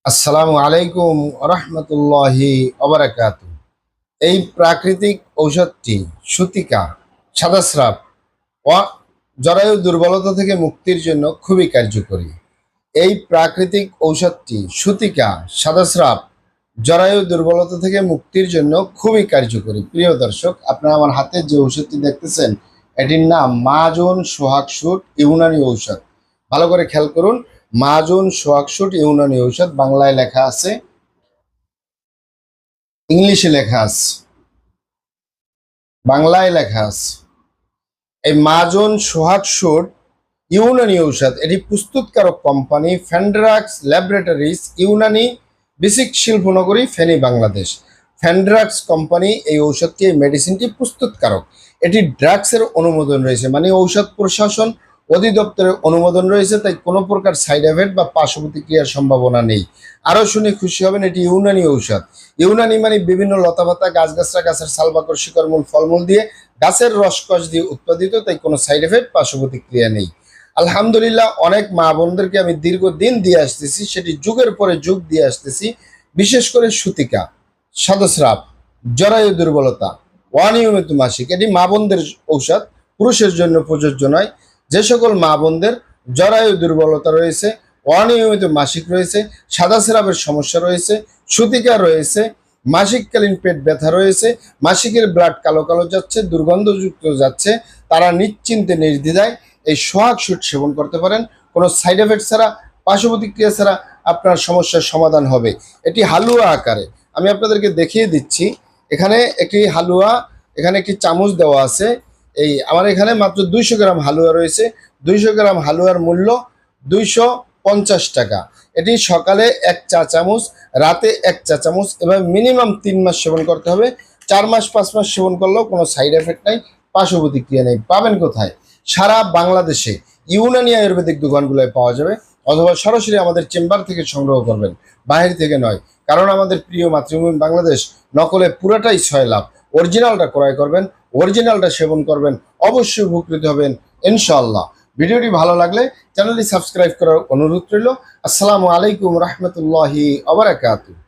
আসসালামু আলাইকুম রহমতুল্লাহি ওবারাকাতু। এই প্রাকৃতিক ঔষধটি সুতিকা সাদাস্রাব ও জরায়ু দুর্বলতা থেকে মুক্তির জন্য খুবই কার্যকরী। এই প্রাকৃতিক ঔষধটি সুতিকা সাদাস্রাব জরায়ু দুর্বলতা থেকে মুক্তির জন্য খুবই কার্যকরী। প্রিয় দর্শক, আপনারা আমার হাতে যে ঔষধটি দেখতেছেন এটির নাম মাজন সোহাগসুট ইউনানি ঔষধ। ভালো করে খেয়াল করুন, মাজন সোহাগসুট ইউনানি ঔষধ। বাংলায় লেখা আছে, ইংলিশে লেখা আছে, বাংলায় লেখা আছে। এই মাজন সোহাগসুট ইউনানি ঔষধ এটি প্রস্তুতকারক কোম্পানি ফেন্ড্রাক্স ল্যাবরেটরিজ ইউনানি, বিসিক শিল্পনগরী, ফেনী, বাংলাদেশ। ফেন্ড্রাক্স কোম্পানি এই ঔষধটি, এই মেডিসিনটি প্রস্তুতকারক। এটি ড্রাগসের অনুমোদন রয়েছে, মানে ঔষধ প্রশাসন অধিদপ্তরের অনুমোদন রয়েছে, তাই কোনো প্রকার সাইড এফেক্ট বা পার্শ্ব প্রতিক্রিয়ার সম্ভাবনা নেই। আরও শুনে খুশি হবেন, এটি ইউনানি ঔষধ। ইউনানি মানে বিভিন্ন লতাপাতা, গাছগাছরা, গাছের সালবাকর, শিকড়মূল, ফলমূল দিয়ে, গাছের রসকস দিয়ে উৎপাদিত, তাই কোনো সাইড এফেক্ট পার্শ্ব প্রতিক্রিয়া নেই। আলহামদুলিল্লাহ, অনেক মা বোনদেরকে আমি দীর্ঘদিন দিয়ে আসতেছি, সেটি যুগের পরে যুগ দিয়ে আসতেছি। বিশেষ করে সুতিকা, সাদস্রাব, জরায়ু দুর্বলতা, অনিয়মিত মাসিক, এটি মা বোনদের ঔষধ, পুরুষের জন্য প্রযোজ্য নয়। যে সকল মা বোনদের জরায়ু দুর্বলতা রয়েছে, অনিয়মিত মাসিক রয়েছে, সাদাস্রাবের সমস্যা রয়েছে, সুতিকা রয়েছে, মাসিককালীন পেট ব্যথা রয়েছে, মাসিকের ব্লাড কালো কালো যাচ্ছে, দুর্গন্ধযুক্ত যাচ্ছে, তারা নিশ্চিন্তে নির্দ্বিধায় এই সোহাগসুট সেবন করতে পারেন। কোনো সাইড এফেক্ট ছাড়া, পার্শ্ব প্রতিক্রিয়া ছাড়া আপনার সমস্যার সমাধান হবে। এটি হালুয়া আকারে, আমি আপনাদেরকে দেখিয়ে দিচ্ছি। এখানে একটি হালুয়া, এখানে একটি চামচ দেওয়া আছে। এই আমার এখানে মাত্র 200 গ্রাম হালুয়া রয়েছে। 200 গ্রাম হালুয়ার মূল্য 250 টাকা। এটি সকালে 1 চা চামচ, রাতে 1 চা চামচ, এবার মিনিমাম 3 মাস সেবন করতে হবে। 4 মাস 5 মাস সেবন করলেও কোনো সাইড এফেক্ট নাই, পার্শ্ব প্রতিক্রিয়া নেই। পাবেন কোথায়? সারা বাংলাদেশে ইউনানি আয়ুর্বেদিক দোকানগুলোয় পাওয়া যাবে, অথবা সরাসরি আমাদের চেম্বার থেকে সংগ্রহ করবেন, বাইরে থেকে নয়। কারণ আমাদের প্রিয় মাতৃভূমি বাংলাদেশ, নকলে পুরাটাই সয়লাভ। অরিজিনালটা ক্রয় করবেন, অরিজিনালটা সেবন করবেন, অবশ্যই উপকৃত হবেন ইনশাআল্লাহ। ভিডিওটি ভালো লাগলে চ্যানেলটি সাবস্ক্রাইব করার অনুরোধ রইল। আসসালামু আলাইকুম রহমতুল্লাহি ওয়া বারাকাতুহু।